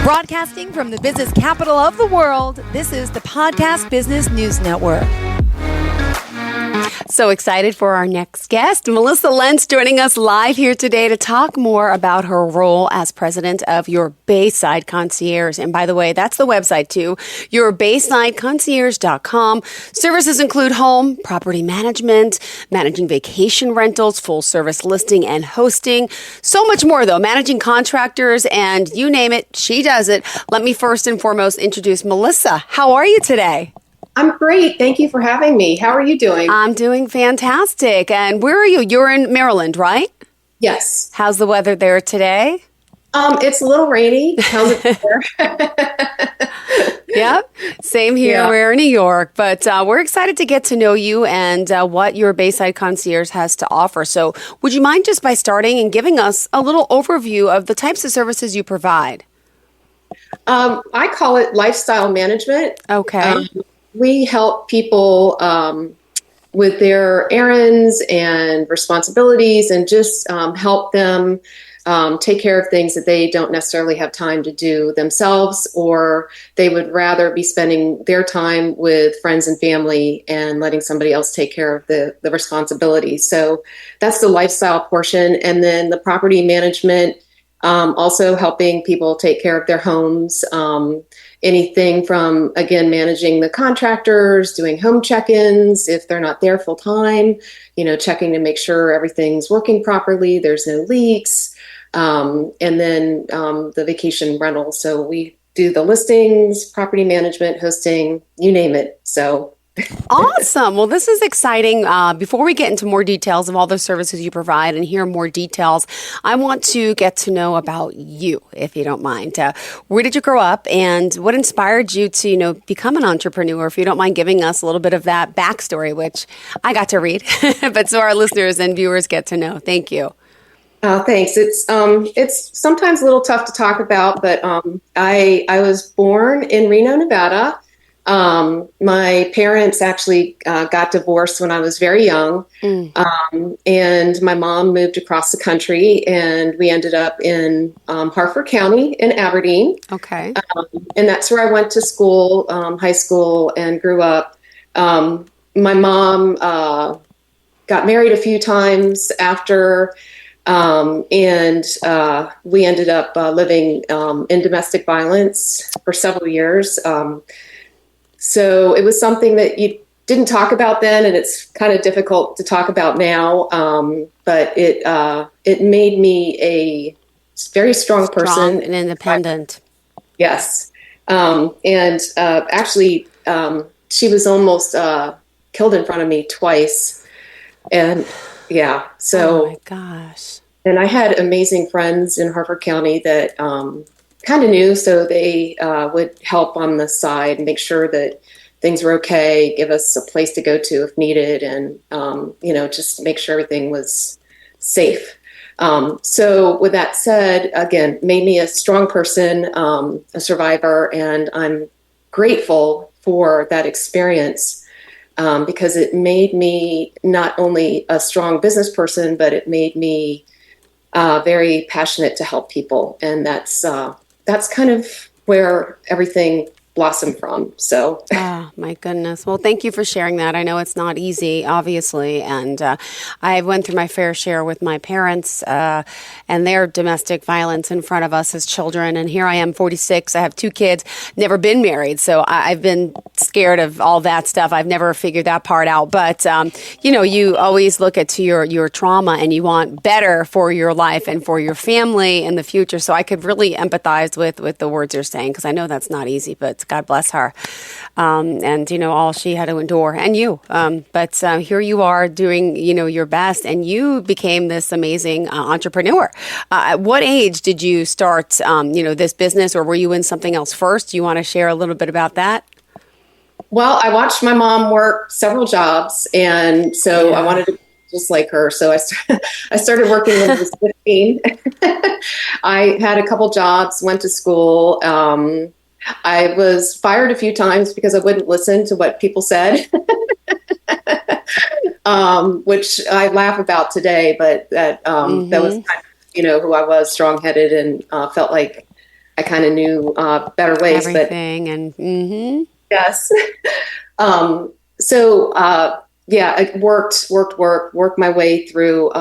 Broadcasting from the business capital of the world, this is the Podcast Business News Network. So excited for our next guest, Melissa Lentz, joining us live here today to talk more about her role as president of your Bayside Concierge. And by the way, that's the website too, yourbaysideconcierge.com. Services include home, property management, managing vacation rentals, full service listing and hosting. So much more though, managing contractors and you name it, she does it. Let me first and foremost introduce Melissa. How are you today? I'm great. Thank you for having me. How are you doing? I'm doing fantastic. And where are you? You're in Maryland, right? Yes. How's the weather there today? It's a little rainy. How's it there? Yep. Same here. Yeah. We're in New York, but we're excited to get to know you and what your Bayside Concierge has to offer. So would you mind just by starting and giving us a little overview of the types of services you provide? I call it lifestyle management. Okay. We help people with their errands and responsibilities and just help them take care of things that they don't necessarily have time to do themselves, or they would rather be spending their time with friends and family and letting somebody else take care of the responsibilities. So that's the lifestyle portion. And then the property management, also helping people take care of their homes. Anything from, again, managing the contractors, doing home check-ins if they're not there full time, checking to make sure everything's working properly, there's no leaks, and then the vacation rental. So we do the listings, property management, hosting, you name it. So awesome. Well, this is exciting. Before we get into more details of all the services you provide and hear more details, I want to get to know about you, if you don't mind. Where did you grow up and what inspired you to, become an entrepreneur? If you don't mind giving us a little bit of that backstory, which I got to read, but so our listeners and viewers get to know. Thank you. Thanks. It's sometimes a little tough to talk about, but I was born in Reno, Nevada. My parents actually got divorced when I was very young, and my mom moved across the country, and we ended up in Harford County in Aberdeen. Okay. And that's where I went to school, high school, and grew up. My mom got married a few times after, and we ended up living in domestic violence for several years. So it was something that you didn't talk about then, and it's kind of difficult to talk about now. But it made me a very strong person. Strong and independent. Yes. Actually, she was almost killed in front of me twice. And yeah, so. Oh my gosh. And I had amazing friends in Harford County that kind of knew, so they would help on the side and make sure that things were okay, give us a place to go to if needed, and just make sure everything was safe. So with that said, again, made me a strong person, a survivor, and I'm grateful for that experience because it made me not only a strong business person, but it made me very passionate to help people, and that's kind of where everything blossomed from. So, oh my goodness. Well, thank you for sharing that. I know it's not easy, obviously, and I went through my fair share with my parents and their domestic violence in front of us as children. And here I am, 46. I have 2 kids, never been married, so I've been scared of all that stuff. I've never figured that part out. But you always look at your trauma, and you want better for your life and for your family in the future. So I could really empathize with the words you're saying, because I know that's not easy, but God bless her. And, all she had to endure, and you. But here you are doing, your best, and you became this amazing entrepreneur. At what age did you start, this business, or were you in something else first? Do you want to share a little bit about that? Well, I watched my mom work several jobs, and so I wanted to be just like her. So I started working when I was 15. I had a couple jobs, went to school. I was fired a few times because I wouldn't listen to what people said. which I laugh about today, but that was kind of, who I was, strong-headed, and felt like I kind of knew better ways. Everything and Yes. I worked my way through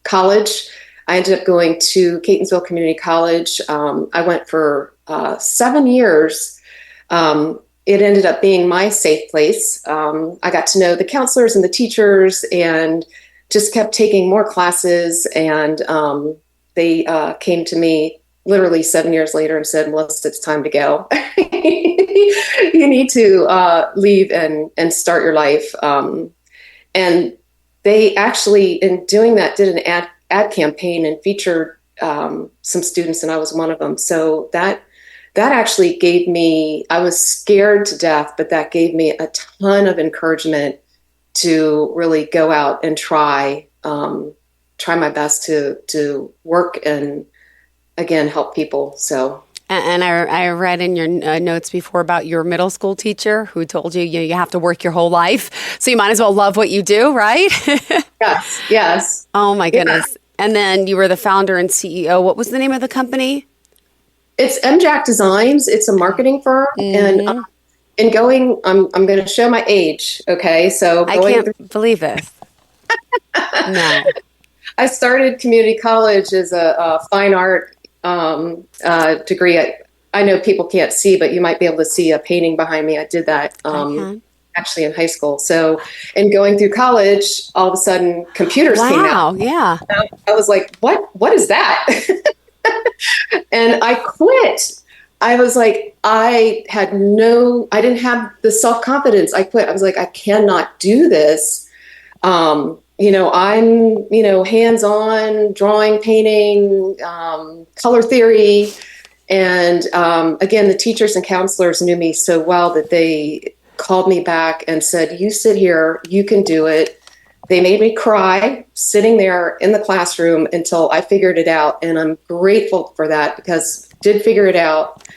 college. I ended up going to Catonsville Community College. I went for 7 years. It ended up being my safe place. I got to know the counselors and the teachers and just kept taking more classes. And they came to me literally 7 years later and said, Melissa, it's time to go. You need to leave and start your life. And they actually, in doing that, did an ad campaign and featured some students, and I was one of them. So that actually gave me, I was scared to death, but that gave me a ton of encouragement to really go out and try my best to work and, again, help people. So. And I read in your notes before about your middle school teacher who told you, you have to work your whole life, so you might as well love what you do, right? Yes. Oh, my goodness. Yeah. And then you were the founder and CEO. What was the name of the company? It's MJack Designs. It's a marketing firm. And I'm going to show my age. Okay. So I can't believe this. No. I started community college as a fine art degree. I know people can't see, but you might be able to see a painting behind me. I did that actually in high school. So, and going through college, all of a sudden computers came out. Wow, yeah. I was like, what is that? And I quit. I was like, I didn't have the self-confidence. I quit. I was like, I cannot do this. I'm, hands-on, drawing, painting, color theory. And again, the teachers and counselors knew me so well that they called me back and said, you sit here, you can do it. They made me cry sitting there in the classroom until I figured it out. And I'm grateful for that because I did figure it out.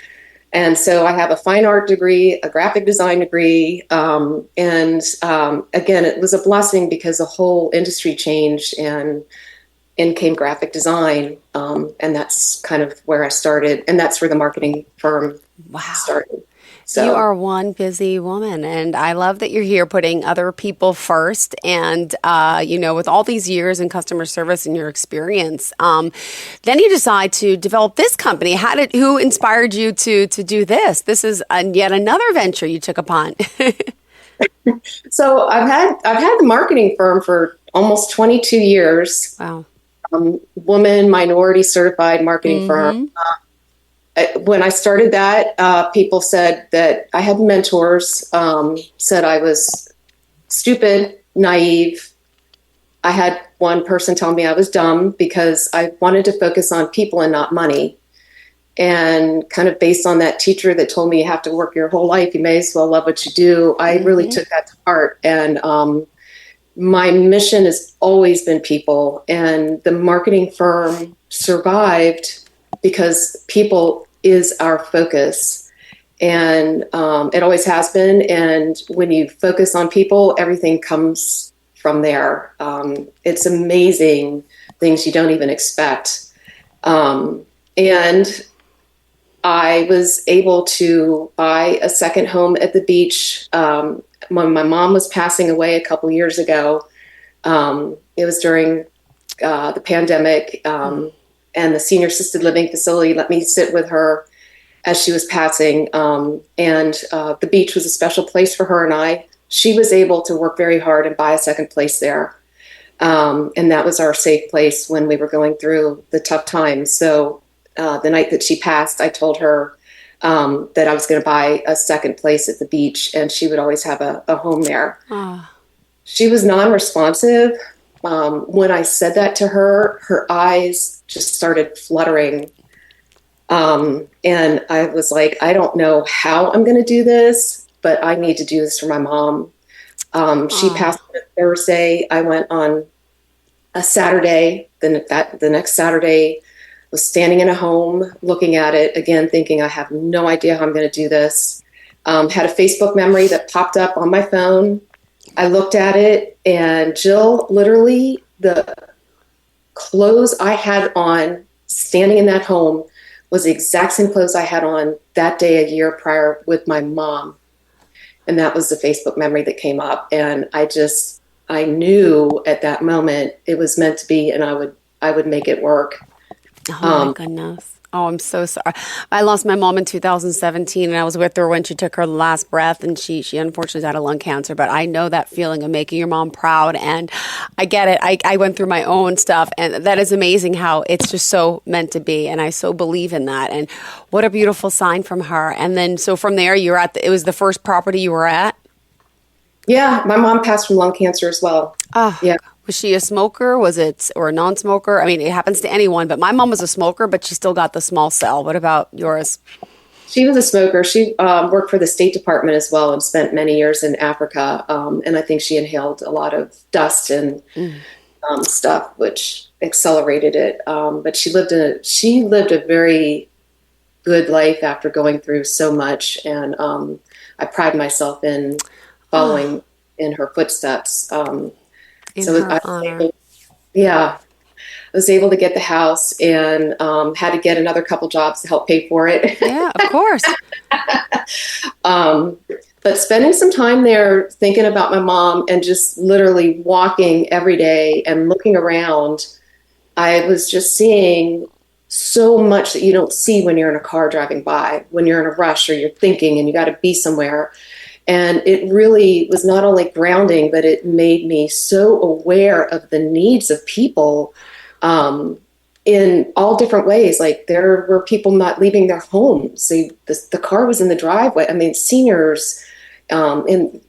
And so I have a fine art degree, a graphic design degree. Again, it was a blessing because the whole industry changed and in came graphic design. And that's kind of where I started. And that's where the marketing firm started. So you are one busy woman, and I love that you're here putting other people first. And, with all these years in customer service and your experience, then you decide to develop this company. Who inspired you to do this? This is yet another venture you took upon. So I've had the marketing firm for almost 22 years. Wow. Woman, minority certified marketing firm. When I started that, people said that I had mentors, said I was stupid, naive. I had one person tell me I was dumb because I wanted to focus on people and not money. And kind of based on that teacher that told me you have to work your whole life, you may as well love what you do, I really took that to heart. And my mission has always been people. And the marketing firm survived because people is our focus, and it always has been. And when you focus on people, everything comes from there. It's amazing things you don't even expect. And I was able to buy a second home at the beach when my mom was passing away a couple years ago. It was during the pandemic. And the senior assisted living facility let me sit with her as she was passing. And the beach was a special place for her and I. She was able to work very hard and buy a second place there. And that was our safe place when we were going through the tough times. So the night that she passed, I told her that I was going to buy a second place at the beach and she would always have a home there. She was non-responsive. When I said that to her, her eyes just started fluttering. And I was like, I don't know how I'm going to do this, but I need to do this for my mom. She passed on a Thursday. I went on a Saturday. Then the next Saturday was standing in a home, looking at it again, thinking I have no idea how I'm going to do this. Had a Facebook memory that popped up on my phone. I looked at it, and Jill, literally the clothes I had on standing in that home was the exact same clothes I had on that day a year prior with my mom. And that was the Facebook memory that came up. And I knew at that moment it was meant to be, and I would make it work. Oh my goodness. Oh, I'm so sorry. I lost my mom in 2017, and I was with her when she took her last breath, and she unfortunately died of lung cancer. But I know that feeling of making your mom proud, and I get it. I went through my own stuff, and that is amazing how it's just so meant to be, and I so believe in that. And what a beautiful sign from her. And then, so from there, it was the first property you were at? Yeah, my mom passed from lung cancer as well. Oh, yeah. Was she a smoker? Or a non-smoker? I mean, it happens to anyone, but my mom was a smoker, but she still got the small cell. What about yours? She was a smoker. She worked for the State Department as well and spent many years in Africa. And I think she inhaled a lot of dust and stuff, which accelerated it. But she lived a very good life after going through so much. And I pride myself in following in her footsteps. Honor. I was able to get the house, and had to get another couple jobs to help pay for it. Yeah, of course. But spending some time there thinking about my mom and just literally walking every day and looking around, I was just seeing so much that you don't see when you're in a car driving by, when you're in a rush or you're thinking and you got to be somewhere. And it really was not only grounding, but it made me so aware of the needs of people in all different ways. Like, there were people not leaving their homes. The car was in the driveway. I mean, seniors, and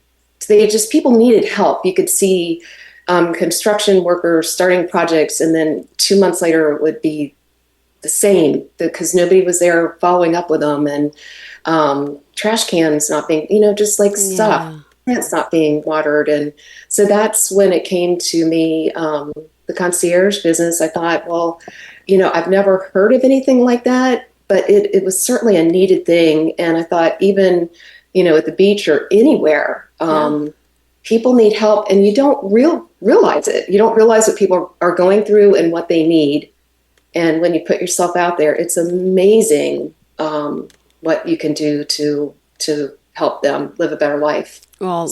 people needed help. You could see construction workers starting projects, and then 2 months later it would be the same because nobody was there following up with them. And trash cans not being, just like stuff, plants not being watered. And so that's when it came to me, the concierge business. I thought, well, I've never heard of anything like that, but it was certainly a needed thing. And I thought, even, at the beach or anywhere, people need help, and you don't realize it. You don't realize what people are going through and what they need. And when you put yourself out there, it's amazing what you can do to help them live a better life. Well,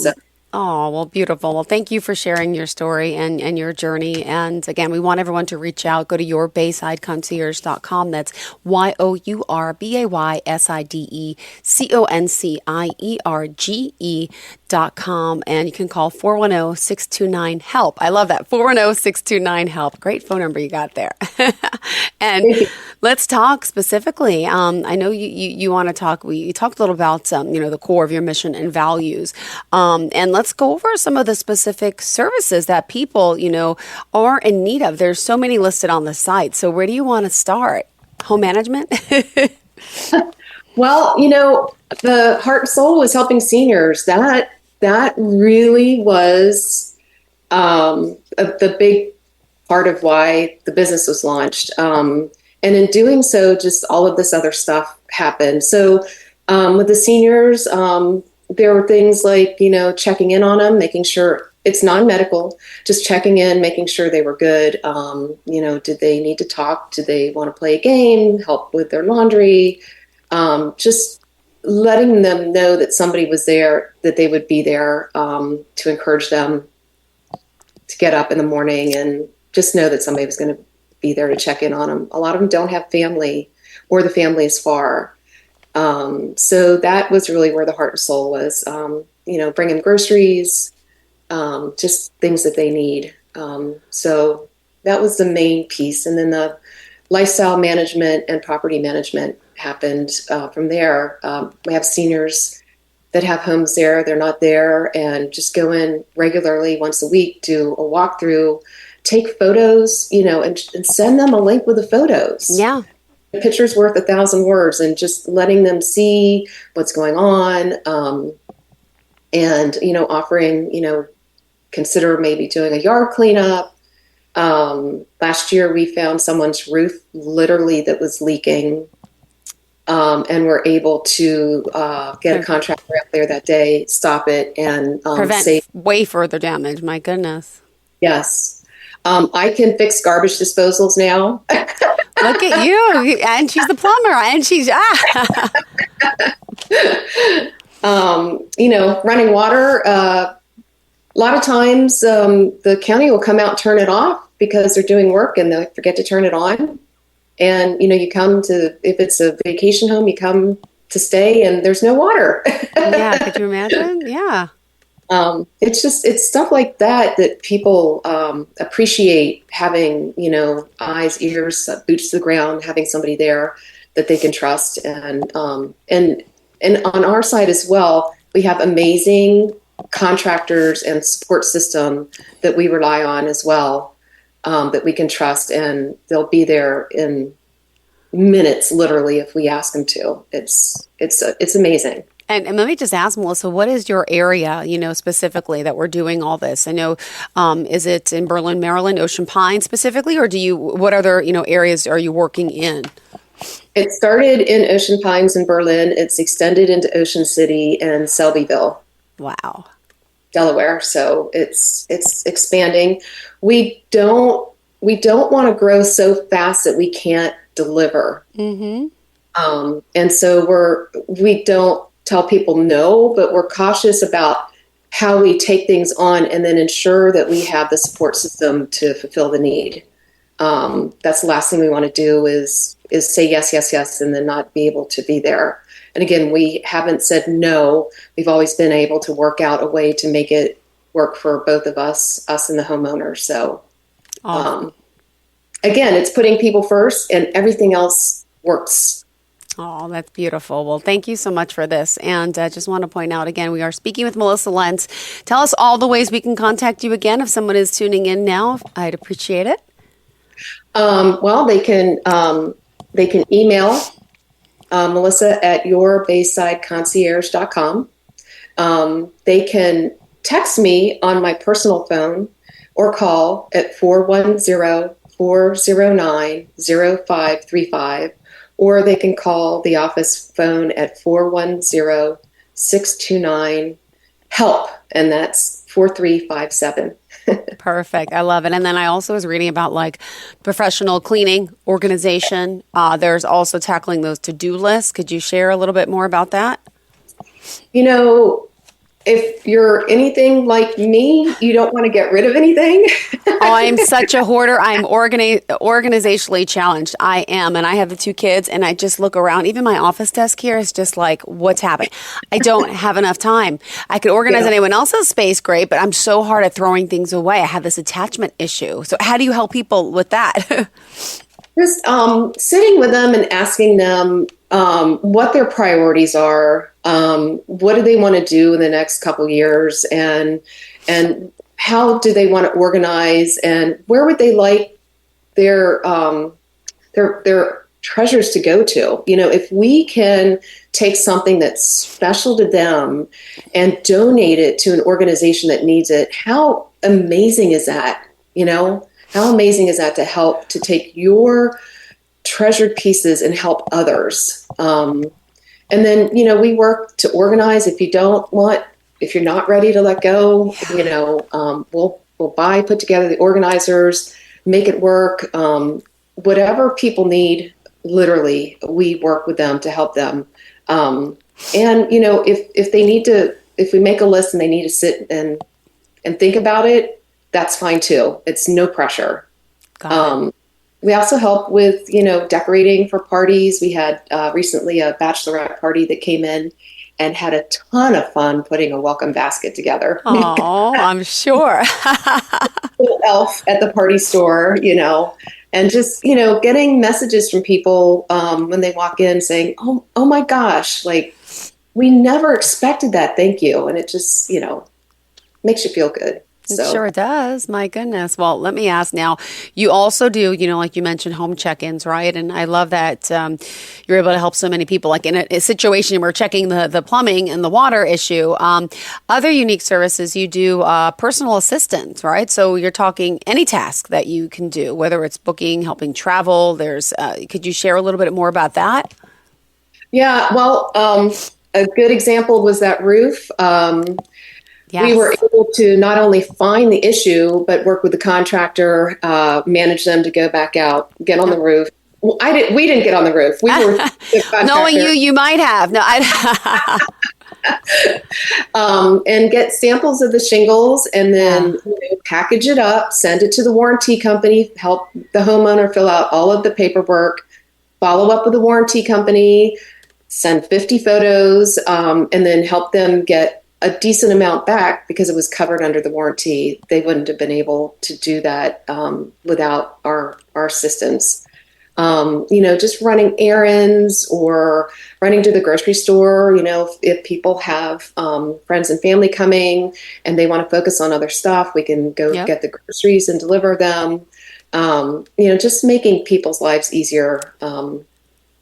beautiful. Well, thank you for sharing your story and your journey. And again, we want everyone to reach out. Go to yourbaysideconcierge.com. That's yourbaysideconcierge.com. And you can call 410-629-HELP. I love that. 410-629-HELP. Great phone number you got there. And let's talk specifically. I know you want to talk. You talked a little about, the core of your mission and values. And let's go over some of the specific services that people, are in need of. There's so many listed on the site. So where do you want to start? Home management? Well, the heart and soul was helping seniors. That really was the big part of why the business was launched. And in doing so, just all of this other stuff happened. So with the seniors, there were things like, checking in on them, making sure it's non-medical, just checking in, making sure they were good. Did they need to talk? Did they want to play a game, help with their laundry? Just letting them know that somebody was there, that they would be there to encourage them to get up in the morning and just know that somebody was going to be there to check in on them. A lot of them don't have family, or the family is far. So that was really where the heart and soul was, bringing groceries, just things that they need. So that was the main piece. And then the lifestyle management and property management happened from there. We have seniors that have homes there. They're not there, and just go in regularly once a week, do a walkthrough, take photos, and send them a link with the photos. Yeah. A picture's worth 1,000 words, and just letting them see what's going on. And, offering, consider maybe doing a yard cleanup. Last year we found someone's roof literally that was leaking. and we're able to get a contractor out there that day, stop it, and Prevent save. way further damage. My goodness. Yes. I can fix garbage disposals now. Look at you. And she's the plumber. And she's, running water. A lot of times the county will come out and turn it off because they're doing work and they forget to turn it on. And, you come to, if it's a vacation home, you come to stay and there's no water. Yeah. Could you imagine? Yeah. It's stuff like that people appreciate having, eyes, ears, boots to the ground, having somebody there that they can trust. And on our side as well, we have amazing contractors and support system that we rely on as well, that we can trust, and they'll be there in minutes, literally, if we ask them to. It's amazing. And let me just ask, Melissa, what is your area, specifically that we're doing all this? I know, is it in Berlin, Maryland, Ocean Pines specifically, or what other, areas are you working in? It started in Ocean Pines in Berlin. It's extended into Ocean City and Selbyville. Wow. Delaware. So it's expanding. We don't want to grow so fast that we can't deliver. Mm-hmm. And so we don't tell people no, but we're cautious about how we take things on and then ensure that we have the support system to fulfill the need. That's the last thing we want to do is say yes, yes, yes, and then not be able to be there. And again, we haven't said no. We've always been able to work out a way to make it work for both of us and the homeowner. So, again, it's putting people first and everything else works. Oh, that's beautiful. Well, thank you so much for this. And I just want to point out again, we are speaking with Melissa Lentz. Tell us all the ways we can contact you again if someone is tuning in now. I'd appreciate it. Well, they can email Melissa at yourbaysideconcierge.com. They can text me on my personal phone or call at 410-409-0535. Or they can call the office phone at 410-629-HELP, and that's 4357. Perfect. I love it. And then I also was reading about professional cleaning organization. There's also tackling those to-do lists. Could you share a little bit more about that? If you're anything like me, you don't want to get rid of anything. I'm such a hoarder. I'm organizationally challenged. I am. And I have the 2 kids, and I just look around. Even my office desk here is just like, what's happening? I don't have enough time. I could organize anyone else's space, great, but I'm so hard at throwing things away. I have this attachment issue. So how do you help people with that? Just sitting with them and asking them what their priorities are. What do they want to do in the next couple years, and how do they want to organize, and where would they like their treasures to go to? If we can take something that's special to them and donate it to an organization that needs it, how amazing is that? How amazing is that to help to take your treasured pieces and help others? And then, we work to organize. If you're not ready to let go, we'll put together the organizers, make it work. Whatever people need, literally, we work with them to help them. And, if we make a list and they need to sit and think about it, that's fine too. It's no pressure. We also help with, decorating for parties. We had recently a bachelorette party that came in and had a ton of fun putting a welcome basket together. Oh, I'm sure. Little elf at the party store, and just, getting messages from people when they walk in saying, oh my gosh, we never expected that. Thank you. And it just, makes you feel good. It sure does. My goodness. Well, let me ask now, you also do, like you mentioned, home check-ins, right? And I love that you're able to help so many people, like in a situation where we're checking the plumbing and the water issue. Other unique services, you do personal assistance, right? So you're talking any task that you can do, whether it's booking, helping travel. Could you share a little bit more about that? Yeah, well, a good example was that roof. We were Yes. able to not only find the issue, but work with the contractor, manage them to go back out, get on the roof. Well, we didn't get on the roof. We were the Knowing contractor. you might have. No, I. And get samples of the shingles and then Yeah. package it up, send it to the warranty company, help the homeowner fill out all of the paperwork, follow up with the warranty company, send 50 photos, and then help them get a decent amount back because it was covered under the warranty. They wouldn't have been able to do that without our assistance. Just running errands or running to the grocery store. If people have friends and family coming and they want to focus on other stuff, we can go Yep. get the groceries and deliver them. Just making people's lives easier,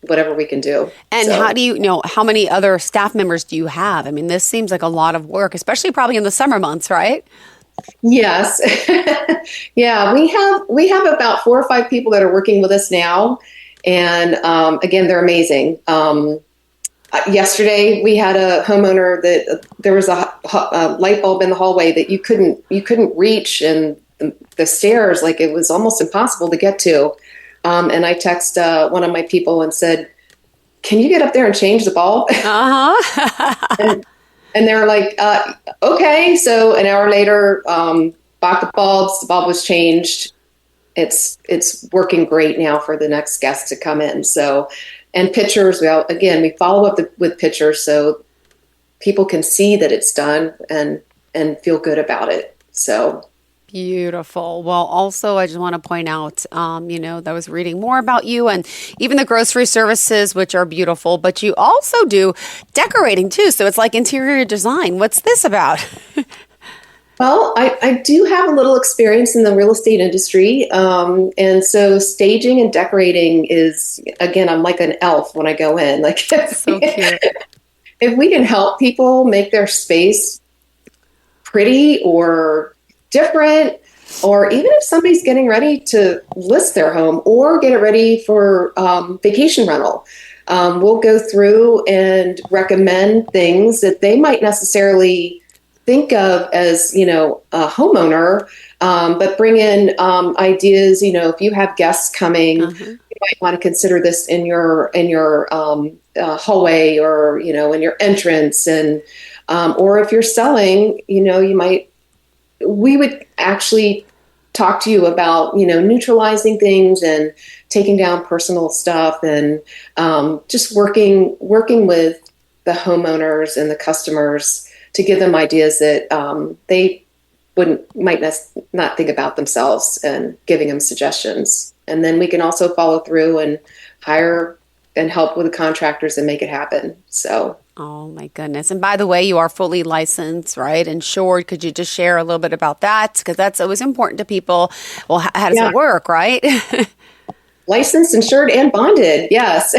whatever we can do. And So, how do you know how many other staff members do you have? I mean, this seems like a lot of work, especially probably in the summer months, right? yes. Yeah, we have about 4 or 5 people that are working with us now. And again, they're amazing. Yesterday, we had a homeowner that there was a light bulb in the hallway that you couldn't reach, and the stairs, like it was almost impossible to get to. And I texted one of my people and said, "Can you get up there and change the bulb?" Uh-huh. And they're like, "Okay." So an hour later, bought the bulbs. The bulb was changed. It's working great now for the next guest to come in. So, and pictures. Well, again, we follow up with pictures so people can see that it's done and feel good about it. So, Beautiful. Well, also, I just want to point out, that I was reading more about you and even the grocery services, which are beautiful, but you also do decorating too. So it's like interior design. What's this about? well, I do have a little experience in the real estate industry. And so staging and decorating is, again, I'm like an elf when I go in. Like, So cute. if we can help people make their space pretty or different, or even if somebody's getting ready to list their home or get it ready for vacation rental, we'll go through and recommend things that they might necessarily think of as, a homeowner, but bring in ideas. If you have guests coming, you might want to consider this in your hallway or in your entrance, and or if you're selling, we would actually talk to you about, neutralizing things and taking down personal stuff, and just working with the homeowners and the customers to give them ideas that they might not think about themselves, and giving them suggestions. And then we can also follow through and hire and help with the contractors and make it happen. So. Oh my goodness. And by the way, you are fully licensed, right? Insured. Could you just share a little bit about that? Because that's always important to people. Well, how does it work, right? Licensed, insured, and bonded. Yes.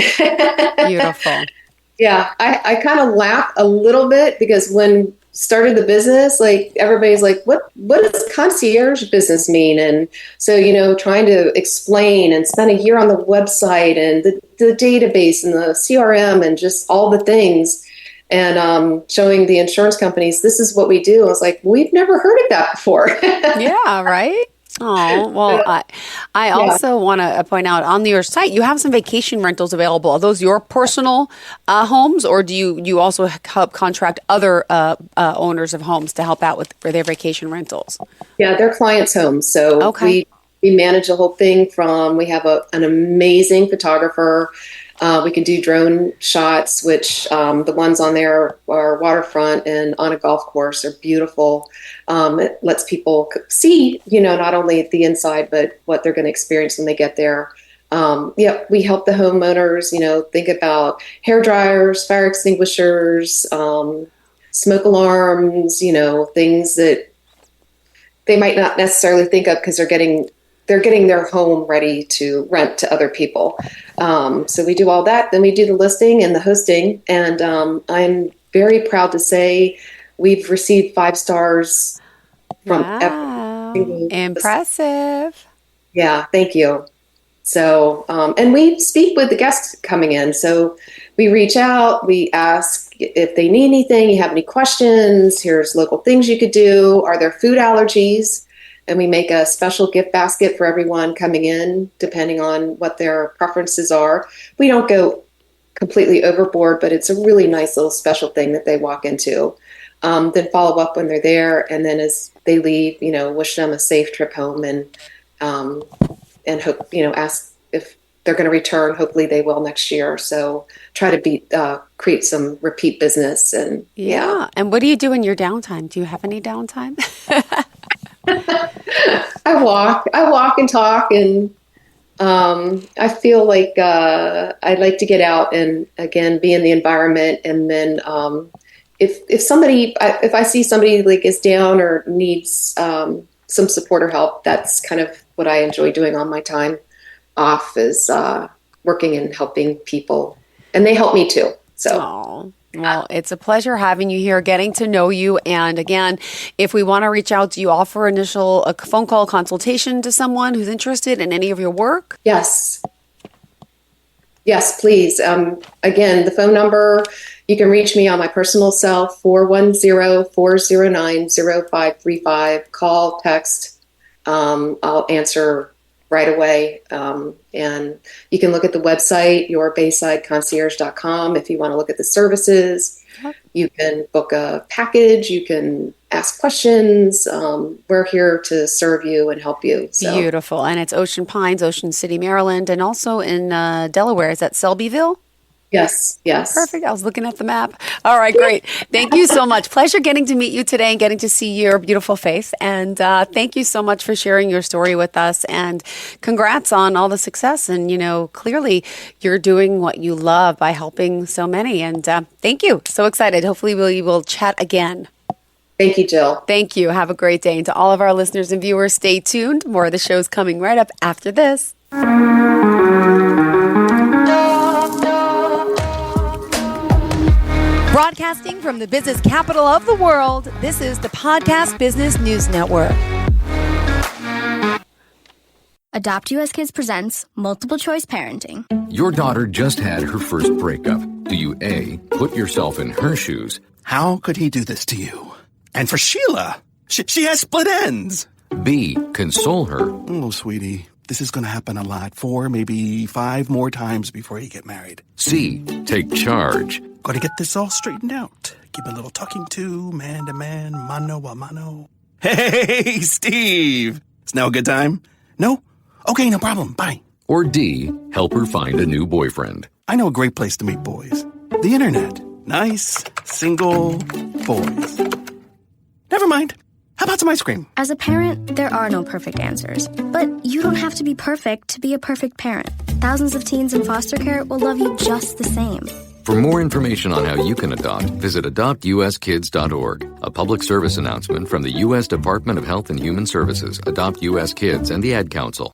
Beautiful. Yeah. I kind of laugh a little bit because when started the business, like everybody's like, what does concierge business mean? And so, trying to explain and spend a year on the website and the database and the CRM and just all the things, and showing the insurance companies, this is what we do. I was like, we've never heard of that before. Yeah, right? Oh, well, I also want to point out on your site, you have some vacation rentals available. Are those your personal homes, or do you also help contract other owners of homes to help out for their vacation rentals? Yeah, they're clients' homes. So we manage the whole thing we have an amazing photographer. We can do drone shots, which the ones on there are waterfront and on a golf course are beautiful. It lets people see, not only the inside, but what they're going to experience when they get there. We help the homeowners, think about hair dryers, fire extinguishers, smoke alarms, things that they might not necessarily think of because they're getting their home ready to rent to other people. So we do all that. Then we do the listing and the hosting. And I'm very proud to say we've received 5 stars from Wow. Impressive. Yeah, thank you. So, and we speak with the guests coming in. So we reach out, we ask if they need anything, you have any questions, here's local things you could do. Are there food allergies? And we make a special gift basket for everyone coming in, depending on what their preferences are. We don't go completely overboard, but it's a really nice little special thing that they walk into. Then follow up when they're there. And then as they leave, wish them a safe trip home and hope, ask if they're going to return. Hopefully they will next year. So try to create some repeat business. And yeah. And what do you do in your downtime? Do you have any downtime? I walk and talk, and I feel like I'd like to get out and again be in the environment. And then if I see somebody like is down or needs some support or help, that's kind of what I enjoy doing on my time off, is working and helping people, and they help me too. So. Aww. Well, it's a pleasure having you here, getting to know you. And again, if we want to reach out, do you offer a phone call consultation to someone who's interested in any of your work? Yes. Yes, please. Again, the phone number, you can reach me on my personal cell, 410-409-0535. Call, text. I'll answer right away. And you can look at the website, yourbaysideconcierge.com, if you want to look at the services. You can book a package. You can ask questions. We're here to serve you and help you. So. Beautiful. And it's Ocean Pines, Ocean City, Maryland, and also in Delaware. Is that Selbyville? Yes. Perfect. I was looking at the map. All right, great. Thank you so much. Pleasure getting to meet you today and getting to see your beautiful face. And thank you so much for sharing your story with us. And congrats on all the success. And, clearly you're doing what you love by helping so many. And thank you. So excited. Hopefully we will chat again. Thank you, Jill. Thank you. Have a great day. And to all of our listeners and viewers, stay tuned. More of the show's coming right up after this. Broadcasting from the business capital of the world, this is the Podcast Business News Network. Adopt US Kids presents Multiple Choice Parenting. Your daughter just had her first breakup. Do you A, put yourself in her shoes? How could he do this to you? And for Sheila, she has split ends. B, console her? Oh, sweetie, this is going to happen a lot. 4, maybe 5 more times before you get married. C, take charge? Got to get this all straightened out. Give a little talking to, man to man, mano a mano. Hey, Steve! Is now a good time? No? Okay, no problem. Bye. Or D, help her find a new boyfriend? I know a great place to meet boys. The internet. Nice, single boys. Never mind. How about some ice cream? As a parent, there are no perfect answers. But you don't have to be perfect to be a perfect parent. Thousands of teens in foster care will love you just the same. For more information on how you can adopt, visit adoptuskids.org. A public service announcement from the U.S. Department of Health and Human Services, Adopt U.S. Kids, and the Ad Council.